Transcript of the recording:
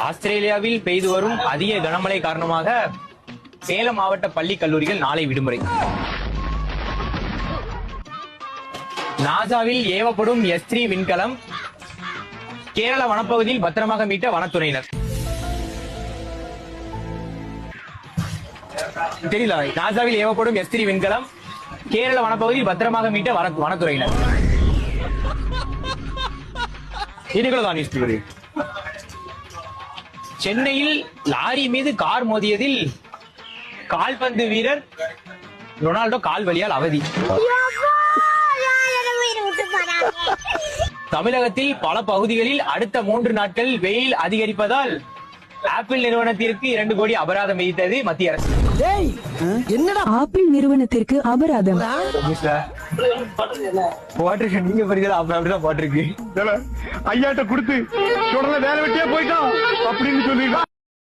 ஆஸ்திரேலியாவில் பெய்து வரும் அதிக கனமழை காரணமாக சேலம் மாவட்ட பள்ளி கல்லூரிகள் நாளை விடுமுறை. நாசாவில் ஏவப்படும் S3 விண்கலம் கேரள வனப்பகுதியில் பத்திரமாக மீட்ட வனத்துறையினர். தெரியல. நாசாவில் ஏவப்படும் S3 விண்கலம் கேரள வனப்பகுதியில் பத்திரமாக மீட்ட வனத்துறையினர். சென்னையில் லாரி மீது கார் மோதியதில் கால்பந்து வீரர் ரொனால்டோ கால் வலியால் அவதி. தமிழகத்தில் பல பகுதிகளில் அடுத்த 3 நாட்கள் வெயில் அதிகரிப்பதால் ஆப்பிள் நிறுவனத்திற்கு 2 கோடி அபராதம் விதித்தது மத்திய அரசு. என்னடா ஆப்பிள் நிறுவனத்திற்கு அபராதம்? நீங்க புரியுதா? அப்படிதான் போட்டிருக்கு. ஐயாட்ட கொடுத்து வேலை வெட்டியே போயிட்டோம் அப்படின்னு சொல்லிடுறா.